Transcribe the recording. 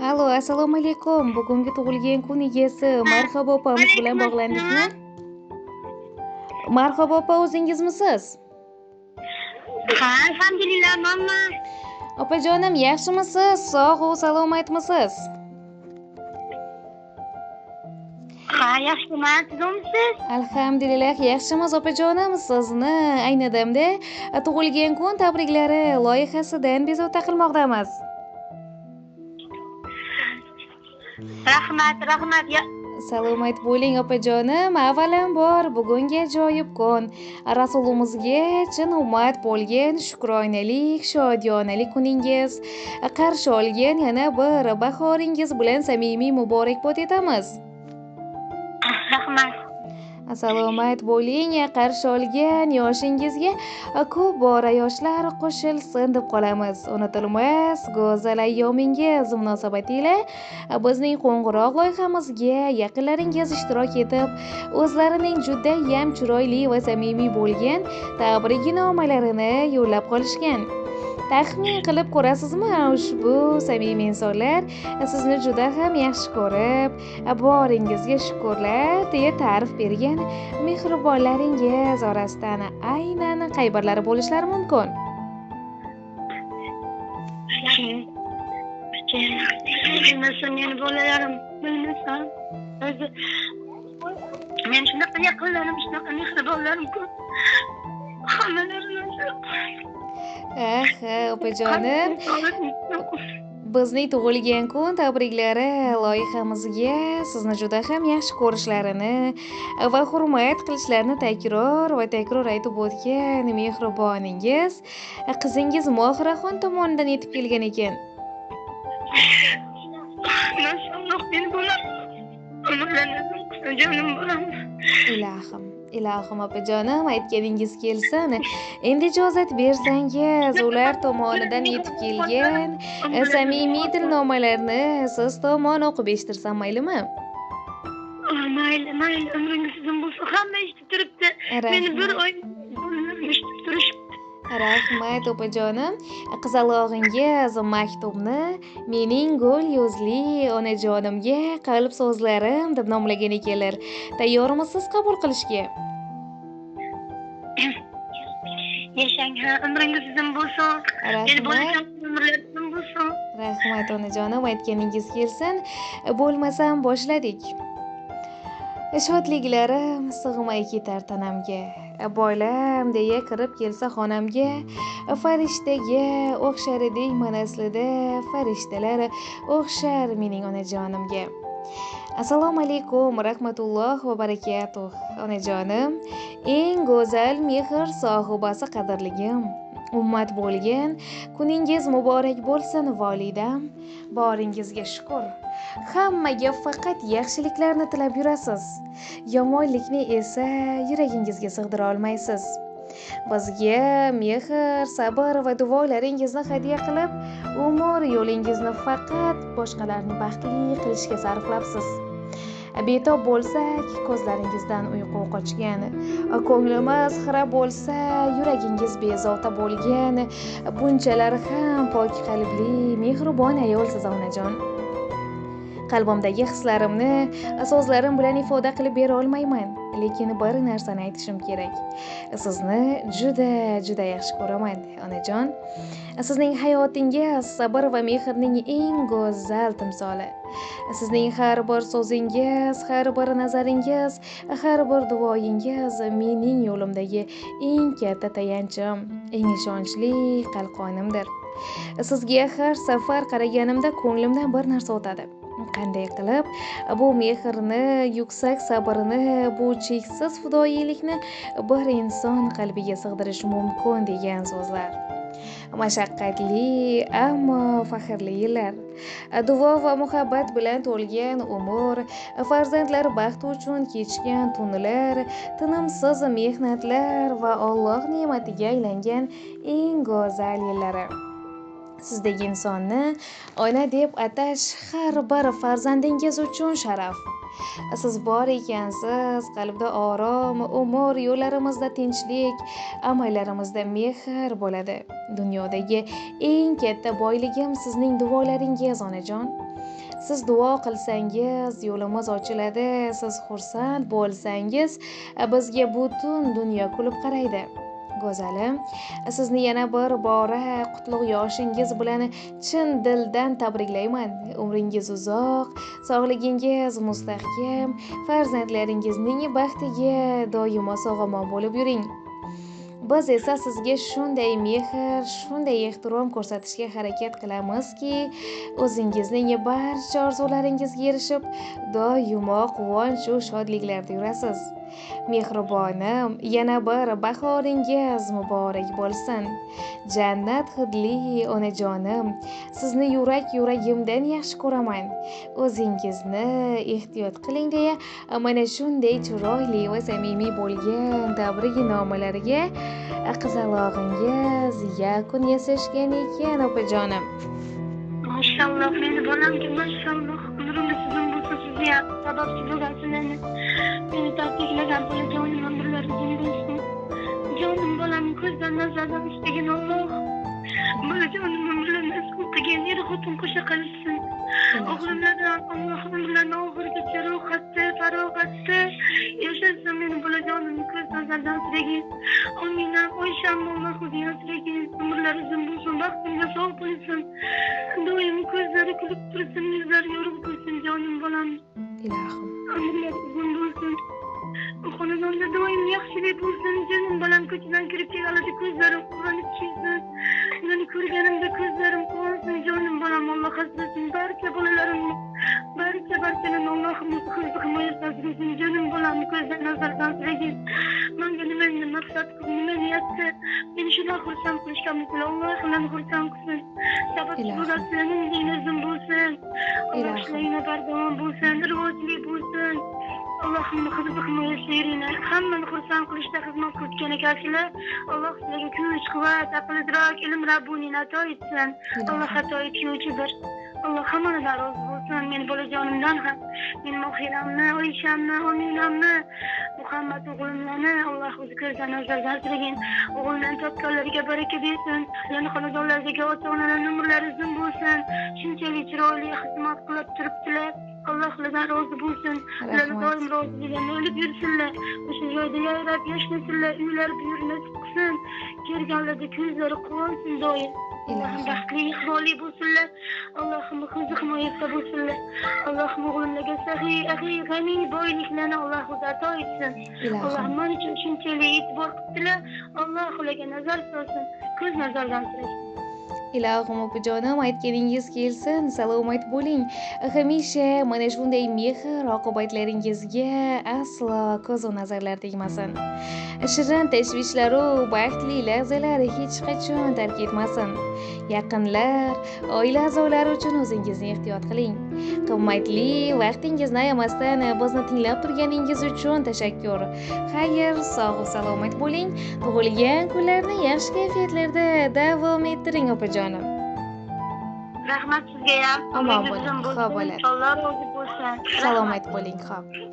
Allo, assalomu alaykum. Bugungi tug'ilgan kun egasi Marhabo opamiz bilan Alaykum bog'landikmi? assalom. Marhabo opa, o'zingizmisiz? Ha, alhamdulillah mama. Opajonim, yaxshimisiz? Sog'-u salomatmisiz? Ha, yaxshiman, sizmisiz? Alhamdulillah, yaxshimiz opajonim. Sizni ayni damda tug'ilgan kun tabriklari loyihasidan bezovta qilmoqdamiz. Rahmat. Salomat bo'ling opajonim. Avvalambor bugungi ajoyib kun. Rasulimizga chin ummat bo'lgan shukronalik, shodiyonalik kuningiz qarshi olgan yana bir bahoringiz bilan samimiy muborakbod etamiz. Rahmat. Salomat bo'ling. Qarshi olgan yoshingizga ko'p bora yoshlar qo'shilsin deb qolamiz. Unutilmas go'zal ayyomingiz munosabatiyle bizning qo'ng'iroq loyihamizga yaqinlaringiz ishtirok etib, o'zlarining judayam chiroyli va samimiy bo'lgan tabriknomalarini yo'llab qolishgan. Taxmin qilib ko'rasizmi, ushbu samimiy insonlar sizni juda ham yaxshi ko'rib, boringizga shukurlar deya ta'rif bergan mehribonlaringiz orasidan aynan qay birlari bo'lishlari mumkin? Bilmasam meni bolalarim, bilmasam. O'zi men shunaqa yaqinlarim, shunaqa mehribonlarim ko'p. Hammalarini Opajonim, bizning tug'ilgan kun tabriklari loyihamizga sizni juda ham yaxshi ko'rishlarini va hurmat qilishlarini takror aytib o'tgan mehriboningiz qizingiz Mohiraxon tomonidan yetib kelgan ekan. Maşallah beni bolam. Jonim bolam. Ilohim opajonim, aytganingiz kelsin. Endi ijozat bersangiz, ular tomonidan yetib kelgan samimiy tilnomalarni siz tomon o'qib eshitirsam maylimi? Mayli, umringiz uzun bo'lsin. Hamma eshitib turibdi. Meni bir oy eshitib turishibdi. Rahmat opajonim. Qizalog'ingiz maktubni mening go'l yuzli onajonimga qalb so'zlarim deb nomlagan ekanlar. Tayyormisiz qabul qilishga? Yashang, umringiz uzun bo'lsin. Meni bolalarim umrlari uzun bo'lsin. Rahmat onajonim, aytganingiz kelsin. Bo'lmasam boshladik. Shodliklarim sig'may ketar tanamga. Boylam deya kirib kelsa xonamga, farishtaga o'xshar edingman aslida, farishtalar o'xshar mening onajonimga. Assalomu alaykum, rahmatulloh va barakatuh. Onajonim, eng go'zal mehr sohibasi qadrligim, ummat bo'lgan kuningiz muborak bo'lsin volidam. Boringizga shukur. Hammaga faqat yaxshiliklarni tilab yurasiz. Yomonlikni esa yuragingizga sig'dira olmaysiz. Bizga mehr, sabr va duolaringizni hadya qilib, umr yo'lingizni faqat boshqalarni baxtli qilishga sarflabsiz. Betob bo'lsak, ko'zlaringizdan uyqu qochgan, ko'nglimiz xira bo'lsa, yuragingiz bezovta bo'lgan, bunchalar ham pok qalbli, mehribon ayolsiz onajon. Qalbimdagi hislarimni so'zlarim bilan ifoda qilib bera olmayman, lekin bir narsani aytishim kerak. Sizni juda yaxshi ko'raman, onajon. Sizning hayotingiz sabr va mehrning eng go'zal timsoli. Sizning har bir so'zingiz, har bir nazaringiz, har bir duoyingiz mening yo'limdagi eng katta tayanchim, eng ishonchli qalqonimdir. Sizga har safar qaraganimda ko'nglimdan bir narsa o'tadi. Qanday qilib bu mehrni, yuksak sabrni, bu cheksiz fidoyilikni bir inson qalbiga sig'dirish mumkin degan so'zlar. Mashaqqatli, ammo faxrli yillar, duo va muhabbat bilan to'lgan umr, farzandlar baxti uchun kechgan tunlar, tinimsiz mehnatlar va Alloh ne'matiga aylangan eng go'zal yillari. sizdek insonni ona deb atash har bir farzandingiz uchun sharaf. Siz bor ekansiz, qalbda orom, umr, yo'llarimizda tinchlik, amallarimizda mehr bo'ladi. Dunyodagi eng katta boyligim sizning duolaringiz, onajon. Siz duo qilsangiz, yo'limiz ochiladi. Siz xursand bo'lsangiz, bizga butun dunyo kulib qaraydi. Go'zalim, sizni yana bir bora qutlug' yoshingiz bilan chin dildan tabriklayman. Umringiz uzoq, sog'ligingiz mustahkam, farzandlaringizning baxtiga doimo sog'-omon bo'lib yuring. Biz esa sizga shunday mehr, shunday ehtirom ko'rsatishga harakat qilamizki, o'zingizning barcha orzularingizga erishib, doimo quvonch va shodliklarda yurasiz. Mehribonim, yana bir bahoringiz muborak bo'lsin. Jannat hidli onajonim, sizni yuragimdan yaxshi ko'raman. O'zingizni ehtiyot qiling deya, mana shunday chiroyli va samimiy bo'lgan tabriknomalarga qizalog'ingiz yakun yasashgan ekan, opajonim. Mashalloh, meni bolamga mashalloh. Umringiz uzun bo'lsin, sizga sababchi bo'lgansiz meni tabriklagan bolajonim, umrlaringiz bo'lsin. Jonim bolam ko'zdan nazardan istagan Alloh. Bolajonim umrlarini uzun qilgan, xotin qo'sha qilsin. O'g'limlardan Alloh umrlarini oxirigacha rohatda, farog'atda yashashsin. Meni bolajonimni ko'z nazardan asragin. Ominam, Oysam, Alloh o'zi asragin. Umrlari uzun bo'lsin, baxtingizga sog' bo'lsin. Doim ko'zlari kulib tursin, yuzlari yorug' bo'lsin, jonim bolam. Ilohim. Umrlari uzun bo'lsin. Xonadonda doim yaxshilik bo'lsin, jonim bolam. Ko'chadan kirib kelganlarda ko'zlarim quvonib tushsin. Meni ko'rganimda ko'zlarim quvonsin, jonim bolam. Alloh asrasin barcha bolalarimni. Barchalarni Allohim himoyasida asrasin, jonim bolam. Ko'zdan nazardan asragin. Menga nimani maqsad qilib, nima niyatda meni shunday xursand qilishga umid Alloh bilan xursand qilsin. Sababchi bo'lganlarning dinizim bo'lsin. Alloh ishlayina bardavom bo'lsin, rivojli bo'lsin. Allohimni himoyasida yuringlar. Hammani xursand qilishda xizmat qilgan ekansizlar. Alloh sizlarga kuch, quvvat, aql, idrok, ilm Rabbuni ato etsin. Alloh ato etuvchidir. Alloh hammadan rozi bo'lsin. Meni bolajonimdan ham, meni Mohiramni, Oyshamni, Ominamni, Muhammad o'g'limlarni Alloh o'zi ko'zdan nazardan asragin. O'g'illarni topganlariga baraka bersin. Yana xonadonlardagi ota-onalarning umrlari uzun bo'lsin. Shunchalik chiroyli xizmat qilib turibdilar. Alloh ulardan rozi bo'lsin. Ular doim rozi bilan o'lib yursinlar. O'sha joyda yayrab yashasinlar. Uylari buyurni qilsin. Kelganlarda ko'zlari quvonsin doim. Allohim baxtli, iqboli bo'lsinlar. Allohim o'zi himoyasida bo'lsinlar. Allohim o'g'limlarga sahiy, g'aniy boyliklarni Alloh o'zi ato etsin. Alloh men uchun shunchalik e'tibor qildilar. Alloh ularga nazar solsin. Ko'z nazardan asrasin. Ilohim opajonim, aytganingiz kelsin, salomat bo'ling. Hamisha mana shunday mehr oqibatlaringizga aslo ko'z nazarlar tegmasin. Shirin tashvishlaru baxtli lahzalar hech qachon tark etmasin. Yaqinlar, oila a'zolari uchun o'zingizni ehtiyot qiling. Qimmatli vaqtingizni ayamasdan bizni tinglab turganingiz uchun tashakkur. Xayr, sog' va salomat bo'ling. Tug'ilgan kunlarni yaxshi kayfiyatlarda davom ettiring, opajonim. Rahmat sizga ham. Omon bo'ling. Xo'p bo'ladi. Alloh rozi bo'lsin. Salomat bo'ling, xo'p.